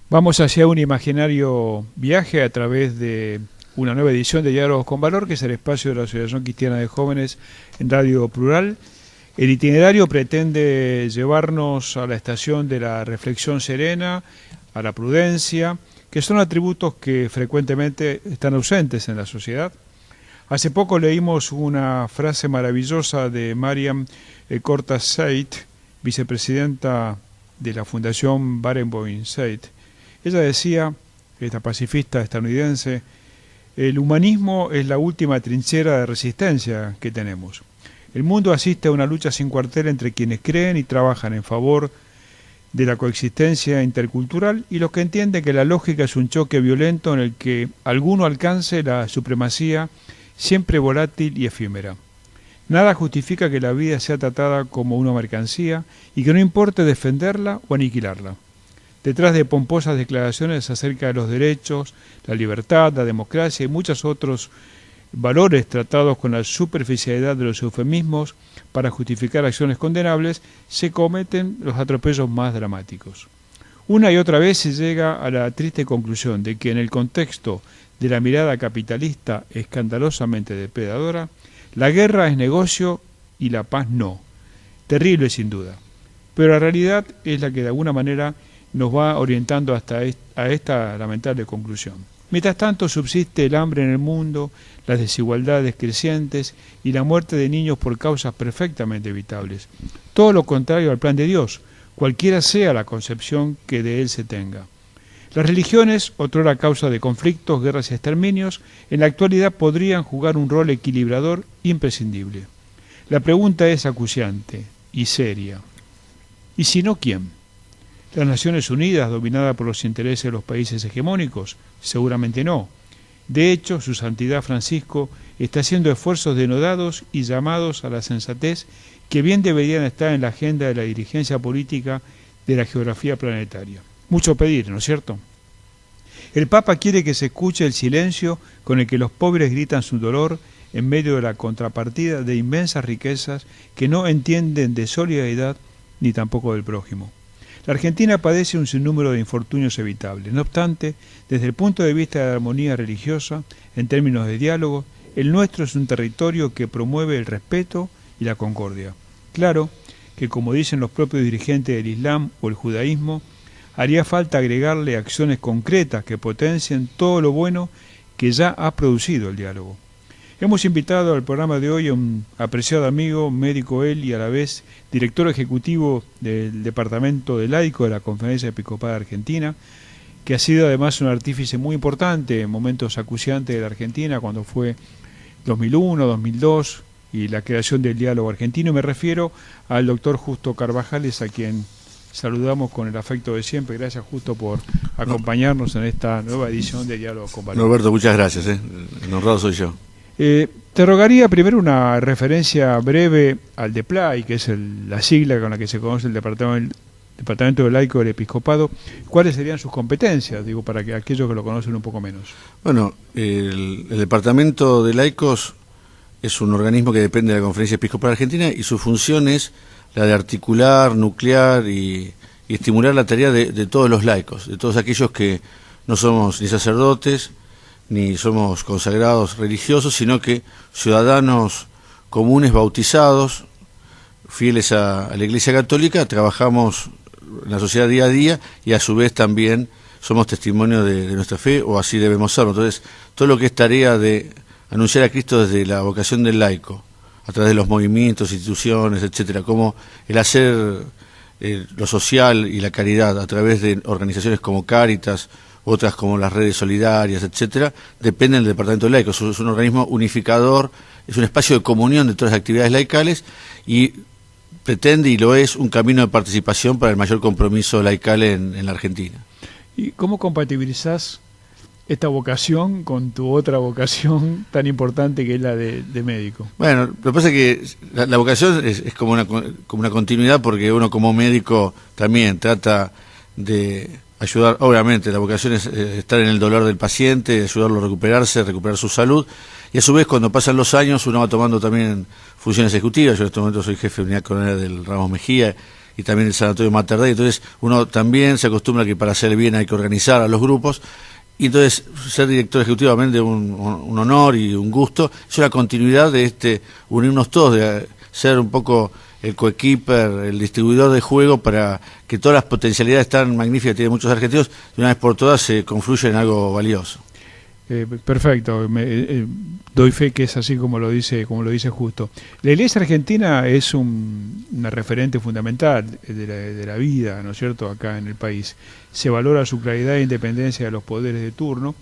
Vamos hacia un imaginario viaje a través de una nueva edición de Diálogos con Valor, que es el espacio de la Asociación Cristiana de Jóvenes en Radio Plural. El itinerario pretende llevarnos a la estación de la reflexión serena, a la prudencia, que son atributos que frecuentemente están ausentes en la sociedad. Hace poco leímos una frase maravillosa de Mariam Cortas Seyd, vicepresidenta de la Fundación Barenboim Seyd. Ella decía, esta pacifista estadounidense, el humanismo es la última trinchera de resistencia que tenemos. El mundo asiste a una lucha sin cuartel entre quienes creen y trabajan en favor de la coexistencia intercultural y los que entienden que la lógica es un choque violento en el que alguno alcance la supremacía siempre volátil y efímera. Nada justifica que la vida sea tratada como una mercancía y que no importe defenderla o aniquilarla. Detrás de pomposas declaraciones acerca de los derechos, la libertad, la democracia y muchos otros valores tratados con la superficialidad de los eufemismos para justificar acciones condenables, se cometen los atropellos más dramáticos. Una y otra vez se llega a la triste conclusión de que en el contexto de la mirada capitalista escandalosamente depredadora, la guerra es negocio y la paz no. Terrible sin duda. Pero la realidad es la que de alguna manera nos va orientando hasta a esta lamentable conclusión. Mientras tanto subsiste el hambre en el mundo, las desigualdades crecientes y la muerte de niños por causas perfectamente evitables. Todo lo contrario al plan de Dios, cualquiera sea la concepción que de él se tenga. Las religiones, otrora causa de conflictos, guerras y exterminios, en la actualidad podrían jugar un rol equilibrador imprescindible. La pregunta es acuciante y seria. ¿Y si no, quién? ¿Las Naciones Unidas, dominadas por los intereses de los países hegemónicos? Seguramente no. De hecho, su Santidad Francisco está haciendo esfuerzos denodados y llamados a la sensatez que bien deberían estar en la agenda de la dirigencia política de la geografía planetaria. Mucho pedir, ¿no es cierto? El Papa quiere que se escuche el silencio con el que los pobres gritan su dolor en medio de la contrapartida de inmensas riquezas que no entienden de solidaridad ni tampoco del prójimo. La Argentina padece un sinnúmero de infortunios evitables. No obstante, desde el punto de vista de la armonía religiosa, en términos de diálogo, el nuestro es un territorio que promueve el respeto y la concordia. Claro que, como dicen los propios dirigentes del Islam o el judaísmo, haría falta agregarle acciones concretas que potencien todo lo bueno que ya ha producido el diálogo. Hemos invitado al programa de hoy a un apreciado amigo, médico él y a la vez director ejecutivo del Departamento de Laico de la Conferencia Episcopal Argentina, que ha sido además un artífice muy importante en momentos acuciantes de la Argentina, cuando fue 2001, 2002 y la creación del diálogo argentino. Me refiero al doctor Justo Carvajales, a quien saludamos con el afecto de siempre. Gracias, Justo, por acompañarnos en esta nueva edición de Diálogo con Valor. Norberto, muchas gracias. El honrado soy yo. Te rogaría primero una referencia breve al DEPLAI, que es la sigla con la que se conoce el Departamento de Laico del Episcopado. ¿Cuáles serían sus competencias? Digo, para que aquellos que lo conocen un poco menos. Bueno, el Departamento de Laicos es un organismo que depende de la Conferencia Episcopal Argentina y su función es la de articular, nuclear y estimular la tarea de todos los laicos, de todos aquellos que no somos ni sacerdotes, ni somos consagrados religiosos, sino que ciudadanos comunes bautizados, fieles a la Iglesia Católica, trabajamos en la sociedad día a día y a su vez también somos testimonio de nuestra fe, o así debemos serlo. Entonces, todo lo que es tarea de anunciar a Cristo desde la vocación del laico, a través de los movimientos, instituciones, etcétera, como el hacer lo social y la caridad a través de organizaciones como Cáritas, otras como las redes solidarias, etcétera, dependen del Departamento de Laicos. Es un organismo unificador, es un espacio de comunión de todas las actividades laicales y pretende, y lo es, un camino de participación para el mayor compromiso laical en la Argentina. ¿Y cómo compatibilizás esta vocación con tu otra vocación tan importante que es la de médico? Bueno, lo que pasa es que la vocación es como una continuidad, porque uno como médico también trata de ayudar. Obviamente la vocación es estar en el dolor del paciente, ayudarlo a recuperarse, recuperar su salud, y a su vez cuando pasan los años uno va tomando también funciones ejecutivas. Yo en este momento soy jefe de unidad coronaria del Ramos Mejía, y también el Sanatorio Mater Dei. Entonces uno también se acostumbra que para hacer bien hay que organizar a los grupos, y entonces ser director ejecutivo realmente un honor y un gusto. Es una continuidad de unirnos todos, de ser un poco el coequiper, el distribuidor de juego, para que todas las potencialidades tan magníficas que tienen muchos argentinos, de una vez por todas se confluyen en algo valioso. Perfecto, doy fe que es así como lo dice Justo. La Iglesia argentina es una referente fundamental de la vida, ¿no es cierto?, acá en el país. Se valora su claridad e independencia de los poderes de turno.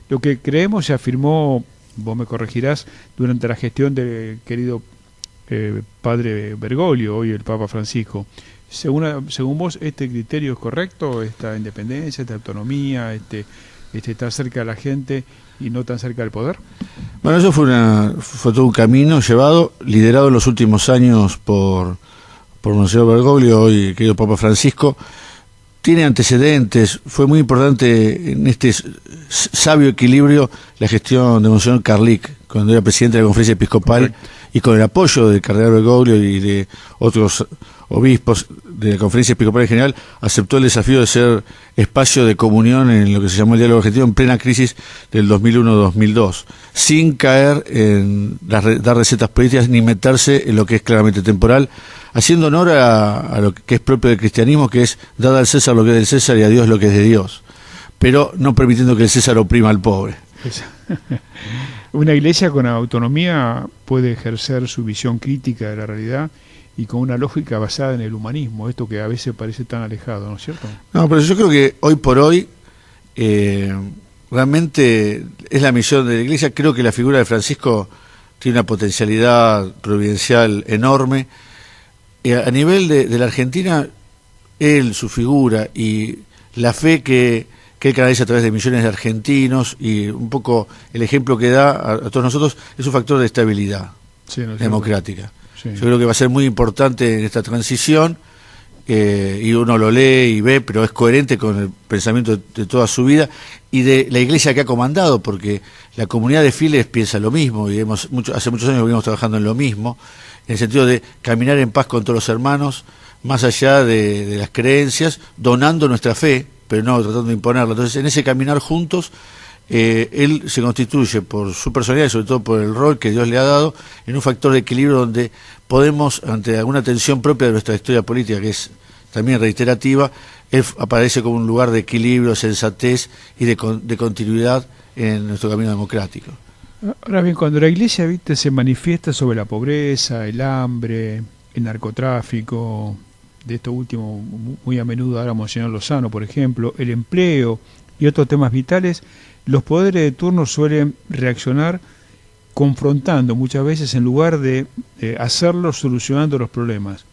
Lo que creemos se afirmó, vos me corregirás, durante la gestión del querido padre Bergoglio, hoy el Papa Francisco. Según vos, ¿este criterio es correcto? ¿Esta independencia, esta autonomía, estar cerca de la gente y no tan cerca del poder? Bueno, eso fue todo un camino llevado, liderado en los últimos años por Monseñor Bergoglio, hoy querido Papa Francisco. Tiene antecedentes, fue muy importante en este sabio equilibrio la gestión de Monseñor Carlic, cuando era presidente de la Conferencia Episcopal. Correcto. Y con el apoyo del cardenal Bergoglio y de otros obispos de la Conferencia Episcopal en general, aceptó el desafío de ser espacio de comunión en lo que se llamó el diálogo argentino en plena crisis del 2001-2002, sin caer en dar recetas políticas ni meterse en lo que es claramente temporal, haciendo honor a lo que es propio del cristianismo, que es dar al César lo que es del César y a Dios lo que es de Dios, pero no permitiendo que el César oprima al pobre. Una iglesia con autonomía puede ejercer su visión crítica de la realidad y con una lógica basada en el humanismo, esto que a veces parece tan alejado, ¿no es cierto? No, pero yo creo que hoy por hoy realmente es la misión de la iglesia. Creo que la figura de Francisco tiene una potencialidad providencial enorme. A nivel de la Argentina, él, su figura y la fe que él canaliza a través de millones de argentinos y un poco el ejemplo que da a todos nosotros, es un factor de estabilidad democrática. Sí. Yo creo que va a ser muy importante en esta transición, y uno lo lee y ve, pero es coherente con el pensamiento de toda su vida y de la iglesia que ha comandado, porque la comunidad de fieles piensa lo mismo y hace muchos años venimos trabajando en lo mismo, en el sentido de caminar en paz con todos los hermanos, más allá de las creencias, donando nuestra fe, pero no tratando de imponerla. Entonces, en ese caminar juntos, él se constituye por su personalidad y sobre todo por el rol que Dios le ha dado en un factor de equilibrio donde podemos, ante alguna tensión propia de nuestra historia política, que es también reiterativa, él aparece como un lugar de equilibrio, sensatez y de continuidad en nuestro camino democrático. Ahora bien, cuando la iglesia, viste, se manifiesta sobre la pobreza, el hambre, el narcotráfico, de esto último muy a menudo ahora Monseñor Lozano, por ejemplo, el empleo y otros temas vitales, los poderes de turno suelen reaccionar confrontando muchas veces en lugar de hacerlo solucionando los problemas.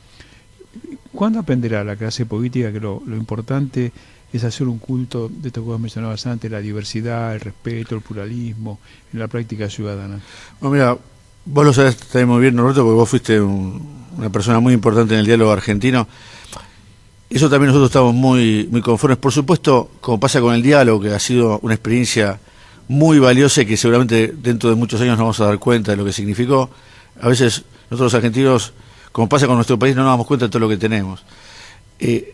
¿Cuándo aprenderá la clase política que lo importante es hacer un culto de esto que vos mencionabas antes, la diversidad, el respeto, el pluralismo, en la práctica ciudadana? Bueno, mira, vos lo sabés también muy bien, Norberto, porque vos fuiste una persona muy importante en el diálogo argentino. Eso también nosotros estamos muy conformes. Por supuesto, como pasa con el diálogo, que ha sido una experiencia muy valiosa y que seguramente dentro de muchos años nos vamos a dar cuenta de lo que significó. A veces nosotros los argentinos, como pasa con nuestro país, no nos damos cuenta de todo lo que tenemos. Y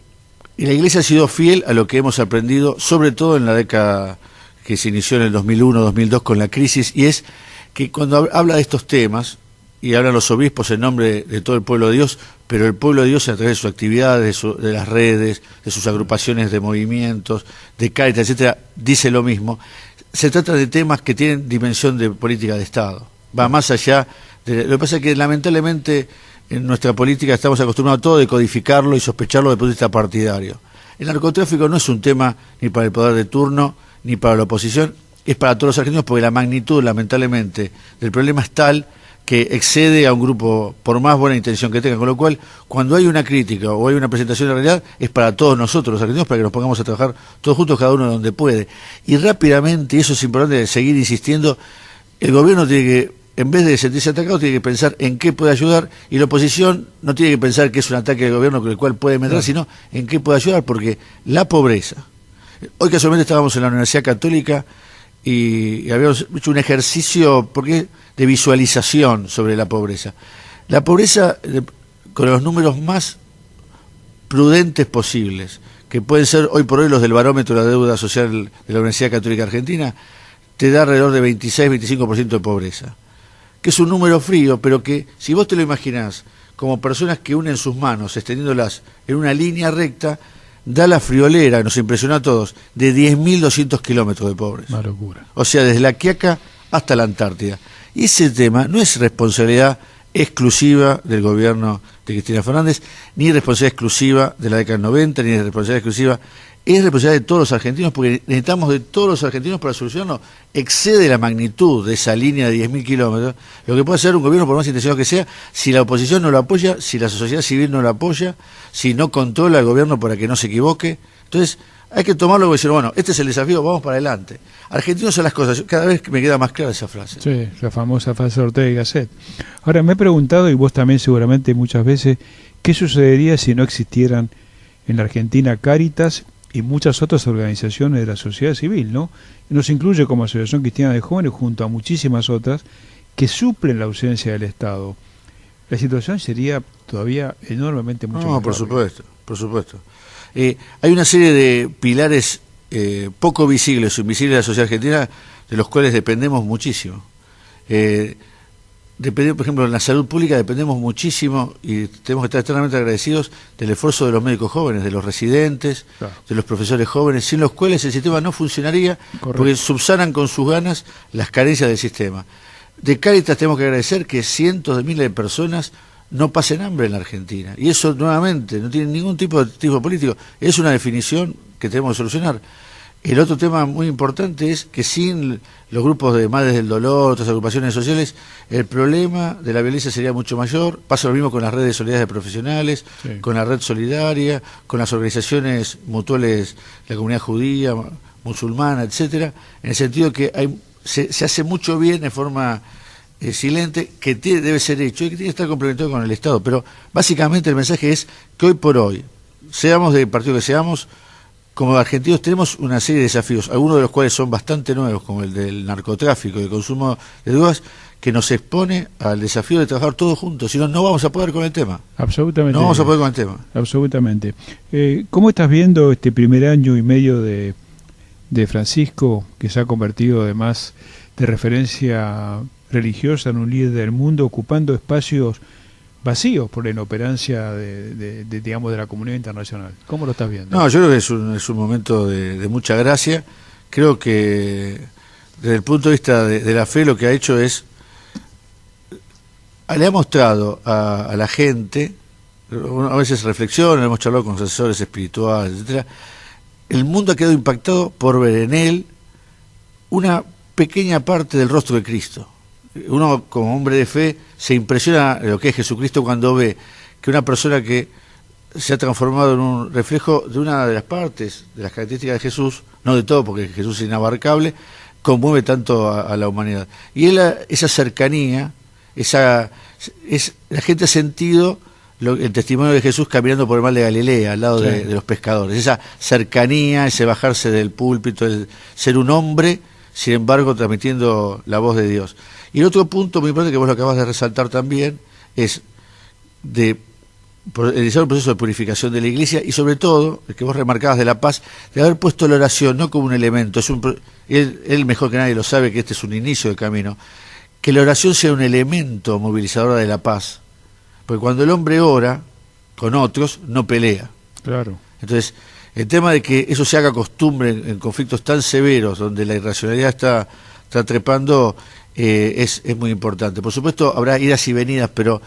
la Iglesia ha sido fiel a lo que hemos aprendido, sobre todo en la década que se inició en el 2001-2002 con la crisis, y es que cuando habla de estos temas, y hablan los obispos en nombre de todo el pueblo de Dios, pero el pueblo de Dios a través de sus actividades, de las redes, de sus agrupaciones de movimientos, de Cáritas, etcétera, dice lo mismo. Se trata de temas que tienen dimensión de política de Estado. Va más allá de... Lo que pasa es que lamentablemente en nuestra política estamos acostumbrados a todo de codificarlo y sospecharlo desde el punto de vista partidario. El narcotráfico no es un tema ni para el poder de turno, ni para la oposición, es para todos los argentinos, porque la magnitud, lamentablemente, del problema es tal que excede a un grupo, por más buena intención que tenga, con lo cual, cuando hay una crítica o hay una presentación de la realidad, es para todos nosotros, los argentinos, para que nos pongamos a trabajar todos juntos, cada uno donde puede. Y rápidamente, y eso es importante seguir insistiendo, el gobierno tiene que, en vez de sentirse atacado, tiene que pensar en qué puede ayudar, y la oposición no tiene que pensar que es un ataque del gobierno con el cual puede meter, sino en qué puede ayudar, porque la pobreza... Hoy casualmente estábamos en la Universidad Católica y habíamos hecho un ejercicio de visualización sobre la pobreza. La pobreza, con los números más prudentes posibles, que pueden ser hoy por hoy los del barómetro de la deuda social de la Universidad Católica Argentina, te da alrededor de 26-25% de pobreza, que es un número frío, pero que si vos te lo imaginás como personas que unen sus manos, extendiéndolas en una línea recta, da la friolera, nos impresionó a todos, de 10.200 kilómetros de pobres. Una locura. O sea, desde la Quiaca hasta la Antártida. Y ese tema no es responsabilidad exclusiva del gobierno de Cristina Fernández, ni responsabilidad exclusiva de la década del 90, ni responsabilidad exclusiva, es responsabilidad de todos los argentinos, porque necesitamos de todos los argentinos para solucionarlo. Excede la magnitud de esa línea de 10.000 kilómetros, lo que puede hacer un gobierno, por más intencionado que sea, si la oposición no lo apoya, si la sociedad civil no lo apoya, si no controla al gobierno para que no se equivoque. Entonces, hay que tomarlo y decir, bueno, este es el desafío, vamos para adelante. Argentinos son las cosas, cada vez me queda más clara esa frase. Sí, la famosa frase de Ortega y Gasset. Ahora, me he preguntado, y vos también seguramente muchas veces, ¿qué sucedería si no existieran en la Argentina Cáritas y muchas otras organizaciones de la sociedad civil, ¿no? Nos incluye como Asociación Cristiana de Jóvenes junto a muchísimas otras que suplen la ausencia del Estado. La situación sería todavía enormemente mucho más por grave. supuesto, por supuesto. Hay una serie de pilares poco visibles o invisibles de la sociedad argentina de los cuales dependemos muchísimo. Dependemos, por ejemplo, en la salud pública dependemos muchísimo y tenemos que estar eternamente agradecidos del esfuerzo de los médicos jóvenes, de los residentes, claro, de los profesores jóvenes, sin los cuales el sistema no funcionaría. Correcto. Porque subsanan con sus ganas las carencias del sistema. De Cáritas tenemos que agradecer que cientos de miles de personas no pasen hambre en la Argentina. Y eso, nuevamente, no tiene ningún tipo político. Es una definición que tenemos que solucionar. El otro tema muy importante es que sin los grupos de Madres del Dolor, otras agrupaciones sociales, el problema de la violencia sería mucho mayor. Pasa lo mismo con las redes de solidaridad de profesionales, sí, con la red solidaria, con las organizaciones mutuales de la comunidad judía, musulmana, etcétera, en el sentido que se hace mucho bien en forma silente, que debe ser hecho y que tiene que estar complementado con el Estado. Pero básicamente el mensaje es que hoy por hoy, seamos del partido que seamos, como argentinos tenemos una serie de desafíos, algunos de los cuales son bastante nuevos, como el del narcotráfico y el consumo de drogas, que nos expone al desafío de trabajar todos juntos, si no, no vamos a poder con el tema. Absolutamente. No vamos a poder con el tema. Absolutamente. ¿Cómo estás viendo este primer año y medio de Francisco, que se ha convertido además de referencia religiosa en un líder del mundo, ocupando espacios vacíos por la inoperancia digamos, de la comunidad internacional? ¿Cómo lo estás viendo? No, yo creo que es un momento de mucha gracia. Creo que desde el punto de vista de la fe lo que ha hecho es, le ha mostrado a la gente, a veces reflexiona, hemos charlado con los asesores espirituales, etcétera. El mundo ha quedado impactado por ver en él una pequeña parte del rostro de Cristo. Uno como hombre de fe se impresiona de lo que es Jesucristo cuando ve que una persona que se ha transformado en un reflejo de una de las partes, de las características de Jesús, no de todo porque Jesús es inabarcable, conmueve tanto a la humanidad. Y esa cercanía, la gente ha sentido el testimonio de Jesús caminando por el mar de Galilea, al lado sí, de los pescadores. Esa cercanía, ese bajarse del púlpito, el ser un hombre, sin embargo, transmitiendo la voz de Dios. Y el otro punto muy importante que vos lo acabas de resaltar también es realizar un proceso de purificación de la Iglesia y sobre todo, el que vos remarcabas de la paz, de haber puesto la oración no como un elemento, él mejor que nadie lo sabe que este es un inicio de camino, que la oración sea un elemento movilizador de la paz, porque cuando el hombre ora con otros, no pelea. Claro. Entonces, el tema de que eso se haga costumbre en conflictos tan severos, donde la irracionalidad está trepando, es muy importante. Por supuesto, habrá idas y venidas, pero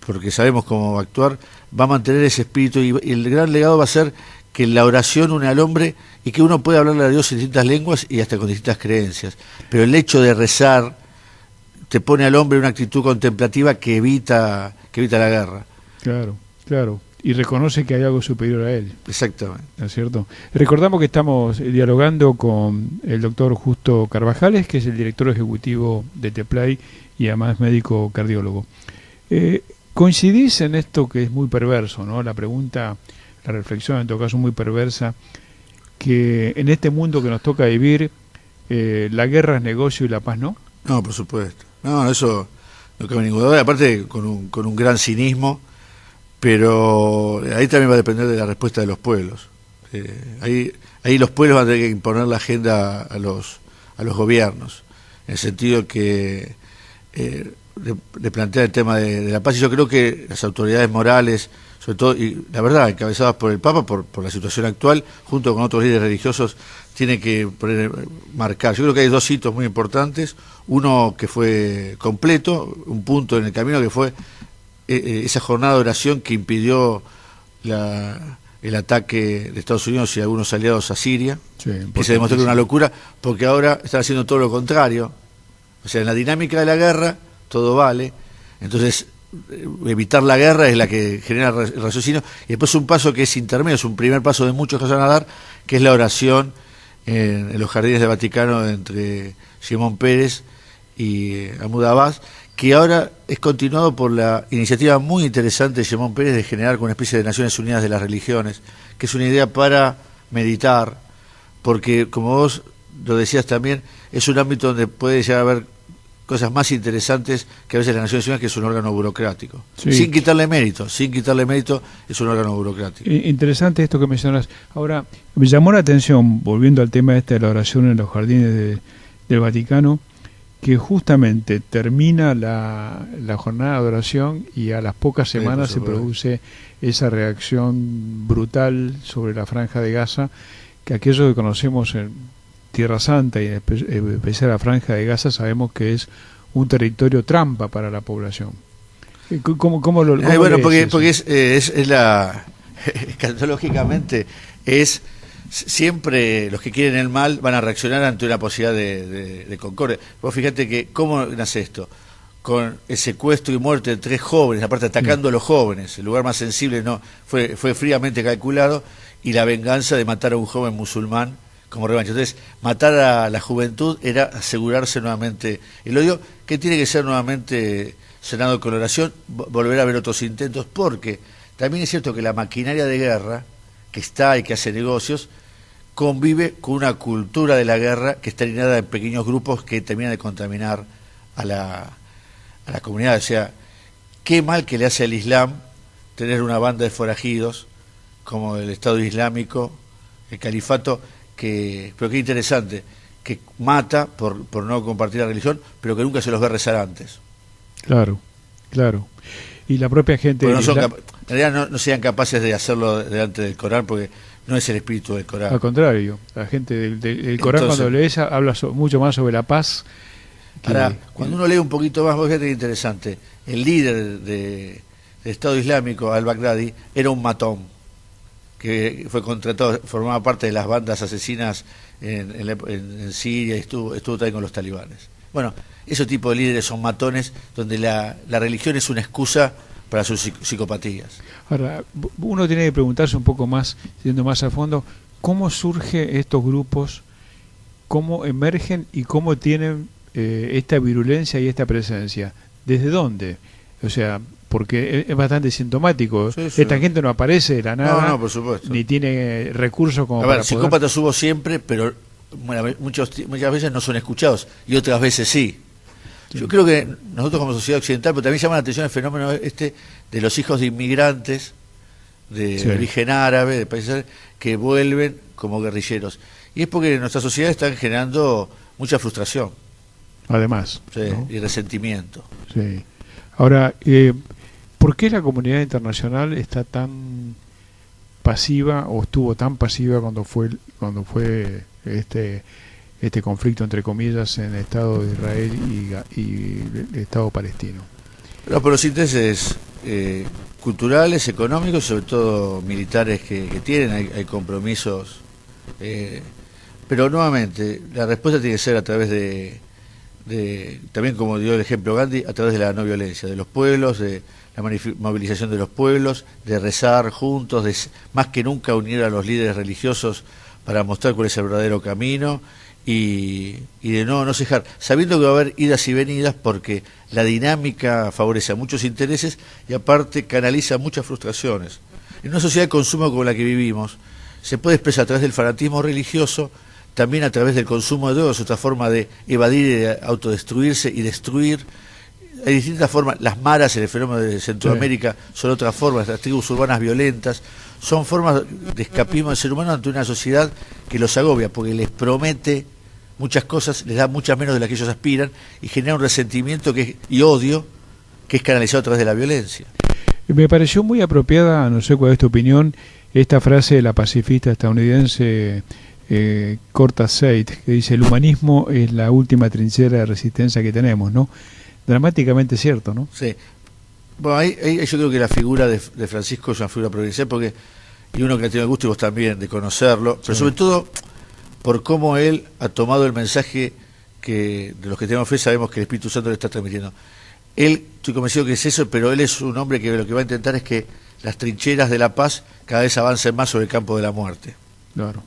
porque sabemos cómo va a actuar, va a mantener ese espíritu y el gran legado va a ser que la oración une al hombre y que uno puede hablarle a Dios en distintas lenguas y hasta con distintas creencias. Pero el hecho de rezar te pone al hombre en una actitud contemplativa que evita la guerra. Claro, claro. Y reconoce que hay algo superior a él. Exactamente. ¿No es cierto? Recordamos que estamos dialogando con el doctor Justo Carvajales, que es el director ejecutivo de TEPLAY y además médico cardiólogo. ¿Coincidís en esto que es muy perverso, ¿no? La pregunta, la reflexión en todo caso muy perversa, que en este mundo que nos toca vivir, la guerra es negocio y la paz no? No, por supuesto. No, eso no cabe ninguna duda. Aparte, con un gran cinismo, pero ahí también va a depender de la respuesta de los pueblos. Ahí los pueblos van a tener que imponer la agenda a los gobiernos, en el sentido que de plantear el tema de la paz. Y yo creo que las autoridades morales, sobre todo, y la verdad, encabezadas por el Papa, por la situación actual, junto con otros líderes religiosos, tiene que marcar. Yo creo que hay dos hitos muy importantes. Uno que fue completo, un punto en el camino que fue esa jornada de oración que impidió el ataque de Estados Unidos y algunos aliados a Siria, que se demostró que era una locura, porque ahora están haciendo todo lo contrario. O sea, en la dinámica de la guerra todo vale, entonces evitar la guerra es la que genera el raciocinio, y después un paso que es intermedio, es un primer paso de muchos que se van a dar, que es la oración en los jardines del Vaticano entre Shimon Peres y Mahmoud Abbas, que ahora es continuado por la iniciativa muy interesante de Shimon Peres de generar una especie de Naciones Unidas de las Religiones, que es una idea para meditar, porque como vos lo decías también, es un ámbito donde puede llegar a haber cosas más interesantes que a veces las Naciones Unidas, que es un órgano burocrático. Sí. Sin quitarle mérito, es un órgano burocrático. Interesante esto que mencionas. Ahora, me llamó la atención, volviendo al tema de la oración en los jardines del Vaticano, que justamente termina la jornada de oración y a las pocas semanas se produce esa reacción brutal sobre la Franja de Gaza, que aquello que conocemos en Tierra Santa y en especial la Franja de Gaza sabemos que es un territorio trampa para la población. ¿Cómo lo bueno, porque es la escatológicamente es siempre los que quieren el mal van a reaccionar ante una posibilidad de concordia. Vos fíjate que cómo nace esto, con el secuestro y muerte de 3 jóvenes, aparte atacando a los jóvenes, el lugar más sensible no fue fríamente calculado, y la venganza de matar a un joven musulmán como revancha. Entonces, matar a la juventud era asegurarse nuevamente el odio, que tiene que ser nuevamente cenado con oración, volver a ver otros intentos, porque también es cierto que la maquinaria de guerra, que está y que hace negocios, convive con una cultura de la guerra que está alineada en pequeños grupos que terminan de contaminar a la comunidad. O sea, qué mal que le hace al Islam tener una banda de forajidos como el Estado Islámico, el califato, pero qué interesante, que mata por no compartir la religión, pero que nunca se los ve rezar antes. Claro. Y la propia gente... En realidad no sean capaces de hacerlo delante del Corán, porque no es el espíritu del Corán. Al contrario, la gente del Corán, entonces, cuando lees habla mucho más sobre la paz. Ahora, cuando uno lee un poquito más, fíjate que interesante, el líder del Estado Islámico, al-Baghdadi, era un matón, que fue contratado, formaba parte de las bandas asesinas en Siria, y estuvo también con los talibanes. Bueno, esos tipos de líderes son matones, donde la religión es una excusa para sus psicopatías. Ahora, uno tiene que preguntarse un poco más, yendo más a fondo, ¿cómo surgen estos grupos? ¿Cómo emergen y cómo tienen esta virulencia y esta presencia? ¿Desde dónde? O sea, porque es bastante sintomático. Sí. Esta gente no aparece de la nada, no, por supuesto, ni tiene recursos como para psicópatas hubo siempre, pero muchas veces no son escuchados, y otras veces sí. Yo creo que nosotros como sociedad occidental, pero también llama la atención el fenómeno de los hijos de inmigrantes de origen árabe, de países que vuelven como guerrilleros. Y es porque en nuestra sociedad están generando mucha frustración. Además. Sí, ¿no? Y resentimiento. Sí. Ahora, ¿por qué la comunidad internacional está tan pasiva o estuvo tan pasiva cuando fue este conflicto, entre comillas, en el Estado de Israel y el Estado palestino? Pero por los intereses culturales, económicos, sobre todo militares que tienen, hay compromisos. Pero nuevamente, la respuesta tiene que ser a través de también, como dio el ejemplo Gandhi, a través de la no violencia, de los pueblos, de la movilización de los pueblos, de rezar juntos, de más que nunca unir a los líderes religiosos para mostrar cuál es el verdadero camino, y de no cejar, sabiendo que va a haber idas y venidas, porque la dinámica favorece a muchos intereses y aparte canaliza muchas frustraciones. En una sociedad de consumo como la que vivimos, se puede expresar a través del fanatismo religioso, también a través del consumo de drogas, otra forma de evadir y de autodestruirse y destruir hay distintas formas. Las maras, el fenómeno de Centroamérica, son otras formas. Las tribus urbanas violentas son formas de escapismo del ser humano ante una sociedad que los agobia, porque les promete muchas cosas, les da muchas menos de las que ellos aspiran y genera un resentimiento y odio que es canalizado a través de la violencia. Me pareció muy apropiada, no sé cuál es tu opinión, esta frase de la pacifista estadounidense Corta Seid, que dice: el humanismo es la última trinchera de resistencia que tenemos, ¿no? Dramáticamente cierto, ¿no? Sí. Bueno, ahí yo creo que la figura de Francisco es una figura provincial, porque, y uno que tiene el gusto, y vos también, de conocerlo, pero sobre todo por cómo él ha tomado el mensaje que de los que tenemos fe sabemos que el Espíritu Santo le está transmitiendo. Él, estoy convencido que es eso, pero él es un hombre que lo que va a intentar es que las trincheras de la paz cada vez avancen más sobre el campo de la muerte. Claro.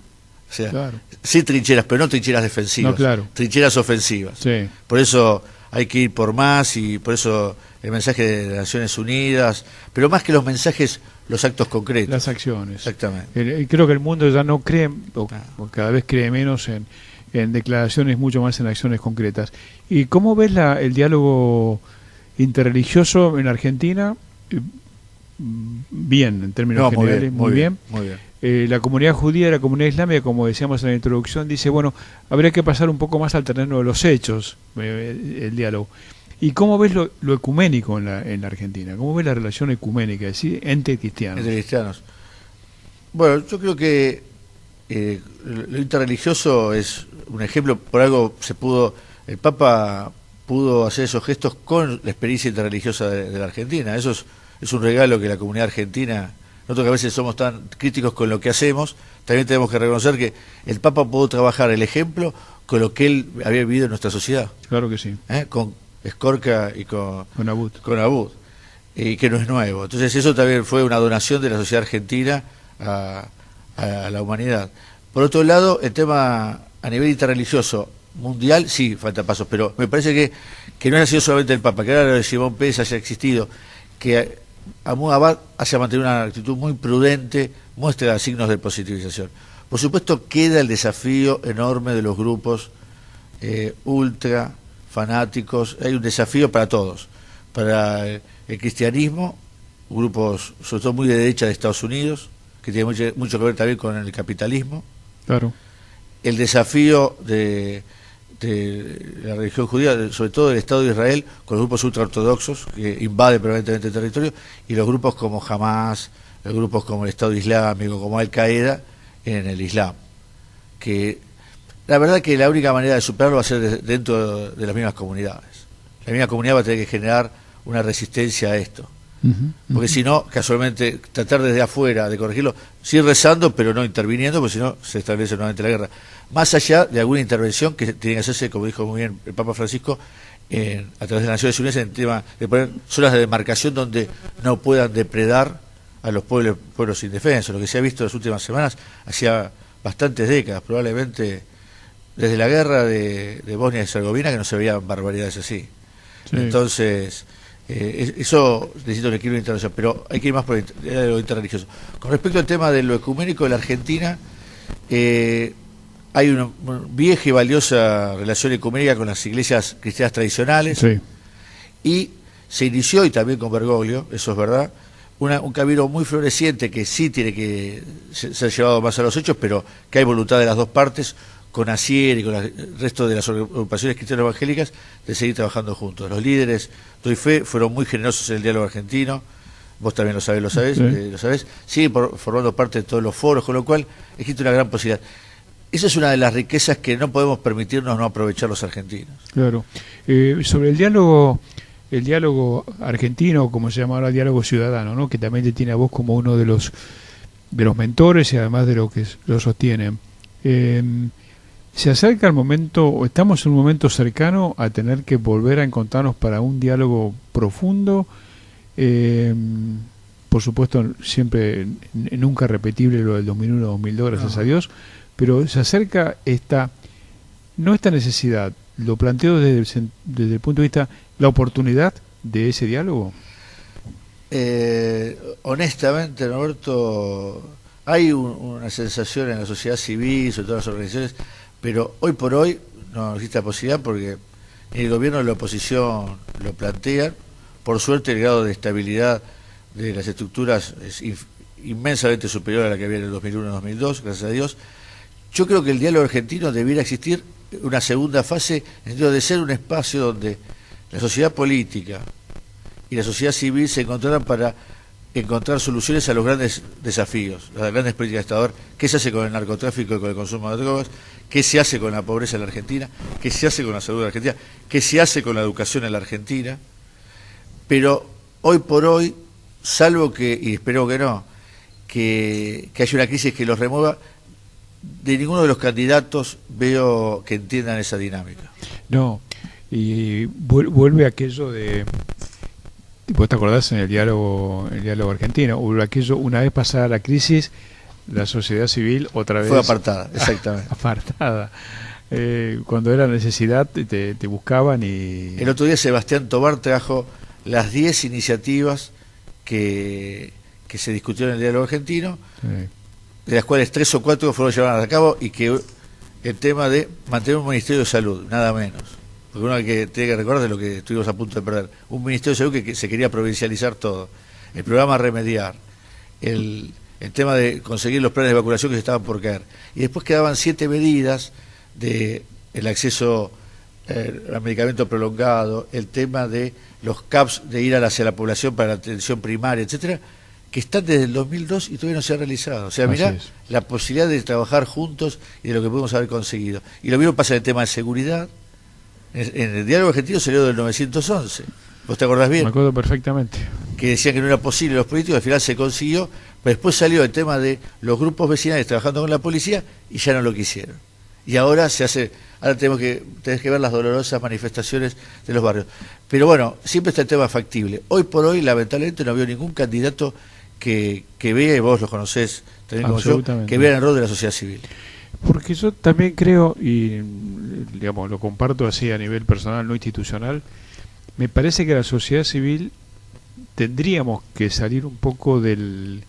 O sea, claro. Sí trincheras, pero no trincheras defensivas, no, claro. Trincheras ofensivas. Sí. Por eso hay que ir por más, y por eso el mensaje de Naciones Unidas, pero más que los mensajes, los actos concretos. Las acciones. Exactamente. Creo que el mundo ya no cree, o cada vez cree menos en declaraciones, mucho más en acciones concretas. ¿Y cómo ves el diálogo interreligioso en Argentina? Bien, en términos generales, muy bien. Muy bien. La comunidad judía y la comunidad islámica, como decíamos en la introducción, dice, bueno, habría que pasar un poco más al terreno de los hechos, el diálogo. ¿Y cómo ves lo ecuménico en la Argentina? ¿Cómo ves la relación ecuménica, es decir, entre cristianos? Entre cristianos. Bueno, yo creo que lo interreligioso es un ejemplo, por algo el Papa pudo hacer esos gestos con la experiencia interreligiosa de la Argentina. Eso es un regalo que la comunidad argentina, nosotros que a veces somos tan críticos con lo que hacemos, también tenemos que reconocer que el Papa pudo trabajar el ejemplo con lo que él había vivido en nuestra sociedad. Claro que sí. Con Escorca y con Abud. Y que no es nuevo. Entonces eso también fue una donación de la sociedad argentina a la humanidad. Por otro lado, el tema a nivel interreligioso mundial, sí, falta pasos, pero me parece que no haya sido solamente el Papa, que ahora lo de Simón Pérez haya existido, que Mahmud Abbad haya mantenido una actitud muy prudente, muestra signos de positivización. Por supuesto, queda el desafío enorme de los grupos ultra fanáticos. Hay un desafío para todos, para el cristianismo, grupos sobre todo muy de derecha de Estados Unidos, que tiene mucho que ver también con el capitalismo. Claro. El desafío de la religión judía, sobre todo del Estado de Israel, con los grupos ultraortodoxos que invaden permanentemente el territorio, y los grupos como Hamas, los grupos como el Estado Islámico, como Al-Qaeda en el Islam. Que la verdad que la única manera de superarlo va a ser dentro de las mismas comunidades. La misma comunidad va a tener que generar una resistencia a esto. Porque si no, casualmente, tratar desde afuera de corregirlo, sí rezando, pero no interviniendo, porque si no, se establece nuevamente la guerra. Más allá de alguna intervención que tiene que hacerse, como dijo muy bien el Papa Francisco, a través de las Naciones Unidas, en el tema de poner zonas de demarcación donde no puedan depredar a los pueblos indefensos. Lo que se ha visto en las últimas semanas, hacía bastantes décadas, probablemente desde la guerra de Bosnia y Herzegovina, que no se veían barbaridades así. Sí. Entonces, eso necesita un equilibrio internacional, pero hay que ir más por lo interreligioso. Con respecto al tema de lo ecuménico de la Argentina, hay una vieja y valiosa relación ecuménica con las iglesias cristianas tradicionales, sí. Y se inició, y también con Bergoglio, eso es verdad, un camino muy floreciente que sí tiene que ser llevado más a los hechos, pero que hay voluntad de las dos partes, con Asier y con el resto de las agrupaciones cristianas evangélicas, de seguir trabajando juntos. Los líderes, doy fe, fueron muy generosos en el diálogo argentino, vos también lo sabés, sí. Siguen formando parte de todos los foros, con lo cual existe una gran posibilidad. Esa es una de las riquezas que no podemos permitirnos no aprovechar los argentinos. Claro. Sobre el diálogo argentino, como se llama ahora, diálogo ciudadano, ¿no? Que también te tiene a vos como uno de los mentores y además de lo que lo sostienen. Se acerca el momento, o estamos en un momento cercano a tener que volver a encontrarnos para un diálogo profundo, por supuesto siempre nunca repetible lo del 2001-2002, gracias a Dios, pero se acerca esta necesidad, lo planteo desde el punto de vista, la oportunidad de ese diálogo. Honestamente, Norberto, hay una sensación en la sociedad civil, sobre todo en las organizaciones, pero hoy por hoy no existe la posibilidad, porque el gobierno de la oposición lo plantean. Por suerte el grado de estabilidad de las estructuras es inmensamente superior a la que había en el 2001-2002, gracias a Dios. Yo creo que el diálogo argentino debiera existir una segunda fase, en el sentido de ser un espacio donde la sociedad política y la sociedad civil se encontraran para encontrar soluciones a los grandes desafíos, las grandes políticas de Estado. A ver, ¿qué se hace con el narcotráfico y con el consumo de drogas? ¿Qué se hace con la pobreza en la Argentina? ¿Qué se hace con la salud en la Argentina? ¿Qué se hace con la educación en la Argentina? Pero hoy por hoy, salvo que, y espero que no, que haya una crisis que los remueva, de ninguno de los candidatos veo que entiendan esa dinámica. No, y vuelve aquello de... ¿Vos te acordás en el diálogo argentino? Hubo aquello, una vez pasada la crisis, la sociedad civil otra vez... Fue apartada, exactamente. Apartada. Cuando era necesidad te buscaban y... El otro día Sebastián Tobar trajo las 10 iniciativas que se discutieron en el diálogo argentino, sí, de las cuales 3 o 4 fueron llevadas a cabo, y que el tema de mantener un Ministerio de Salud, nada menos. Porque uno que tiene que recordar de lo que estuvimos a punto de perder. Un Ministerio de Salud que se quería provincializar todo. El programa Remediar. El tema de conseguir los planes de vacunación que se estaban por caer. Y después quedaban 7 medidas de el acceso al medicamento prolongado, el tema de los CAPS, de ir hacia la población para la atención primaria, etcétera, que están desde el 2002 y todavía no se ha realizado. O sea, mirá la posibilidad de trabajar juntos y de lo que podemos haber conseguido. Y lo mismo pasa en el tema de seguridad. En el diálogo argentino salió del 911. ¿Vos te acordás bien? Me acuerdo perfectamente. Que decían que no era posible los políticos, al final se consiguió, pero después salió el tema de los grupos vecinales trabajando con la policía y ya no lo quisieron. Y ahora tenés que ver las dolorosas manifestaciones de los barrios. Pero bueno, siempre está el tema factible. Hoy por hoy, lamentablemente, no veo ningún candidato que vea, y vos los conocés también como yo, que vea el rol de la sociedad civil. Porque yo también creo, y digamos lo comparto así a nivel personal, no institucional, me parece que la sociedad civil tendríamos que salir un poco de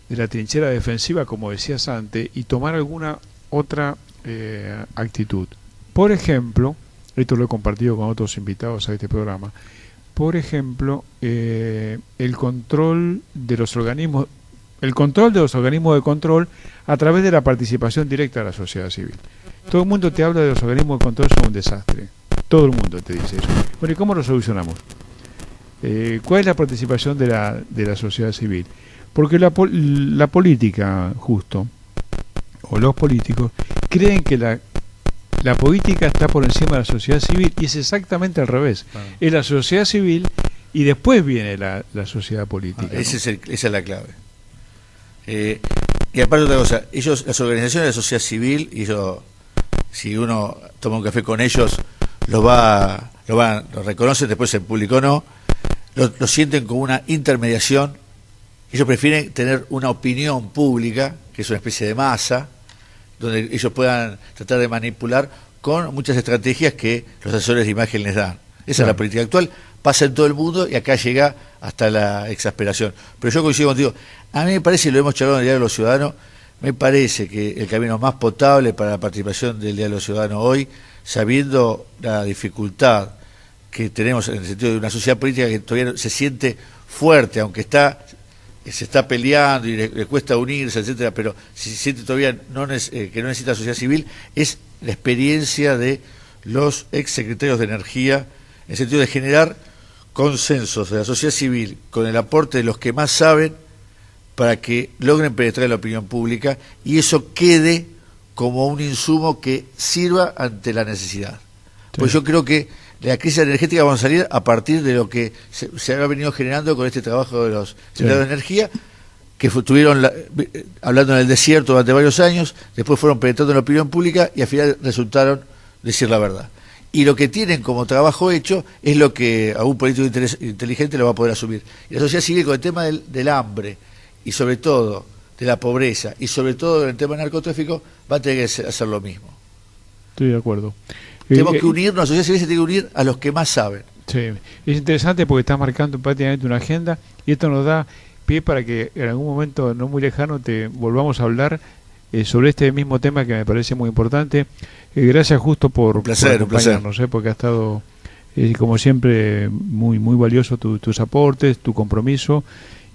la trinchera defensiva, como decías antes, y tomar alguna otra actitud. Por ejemplo, esto lo he compartido con otros invitados a este programa, por ejemplo, el control de los organismos de control a través de la participación directa de la sociedad civil. Todo el mundo te habla de los organismos de control, son un desastre. Todo el mundo te dice eso. Bueno, ¿y cómo lo solucionamos? ¿Cuál es la participación de la sociedad civil? Porque la política, justo, o los políticos, creen que la política está por encima de la sociedad civil, y es exactamente al revés. Es la sociedad civil y después viene la sociedad política. ¿No? Esa es la clave. Y aparte otra cosa, las organizaciones de la sociedad civil, y si uno toma un café con ellos, lo reconocen, después en público no, lo sienten como una intermediación. Ellos prefieren tener una opinión pública, que es una especie de masa, donde ellos puedan tratar de manipular con muchas estrategias que los asesores de imagen les dan. Esa es la política actual, pasa en todo el mundo y acá llega hasta la exasperación. Pero yo coincido contigo, a mí me parece, y lo hemos charlado en el Diálogo de los Ciudadanos, me parece que el camino más potable para la participación del Diálogo Ciudadano hoy, sabiendo la dificultad que tenemos en el sentido de una sociedad política que todavía se siente fuerte, aunque se está peleando y le cuesta unirse, etcétera, pero si se siente todavía que no necesita sociedad civil, es la experiencia de los ex secretarios de Energía, en el sentido de generar consensos de la sociedad civil con el aporte de los que más saben para que logren penetrar en la opinión pública y eso quede como un insumo que sirva ante la necesidad. Sí. Pues yo creo que la crisis energética vamos a salir a partir de lo que se ha venido generando con este trabajo de los secretarios de Energía, que estuvieron hablando en el desierto durante varios años, después fueron penetrando en la opinión pública y al final resultaron decir la verdad. Y lo que tienen como trabajo hecho es lo que a un político inteligente lo va a poder asumir. Y la sociedad civil con el tema del hambre y sobre todo de la pobreza y sobre todo en el tema del narcotráfico va a tener que hacer lo mismo. Estoy de acuerdo. Tenemos que unirnos, la sociedad civil se tiene que unir a los que más saben. Sí, es interesante porque está marcando prácticamente una agenda y esto nos da pie para que en algún momento no muy lejano te volvamos a hablar sobre este mismo tema que me parece muy importante. Gracias justo por acompañarnos, porque ha estado Como siempre, muy valioso tus aportes, tu compromiso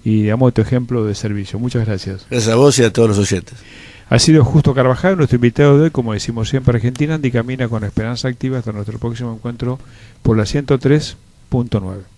y, digamos, tu ejemplo de servicio. Muchas gracias. Gracias a vos y a todos los oyentes. Ha sido Justo Carvajal, nuestro invitado de hoy. Como decimos siempre, Argentina andi camina con esperanza activa. Hasta nuestro próximo encuentro por la 103.9.